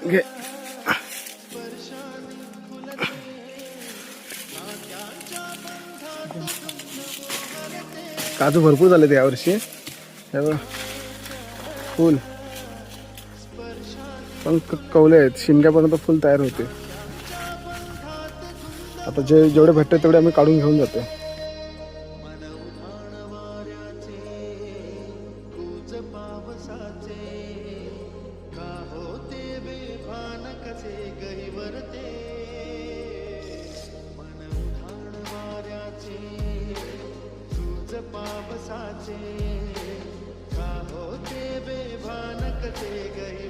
घे. काजू भरपूर झाले यावर्षी. हे बघ फुल पंख कवले आहेत, शिंग्यापर्यंत फुल तयार होते. आता जेवढे भेटते तेवढे आम्ही काढून घेऊन जातो. पावसाचे का होते बेभान कसे गई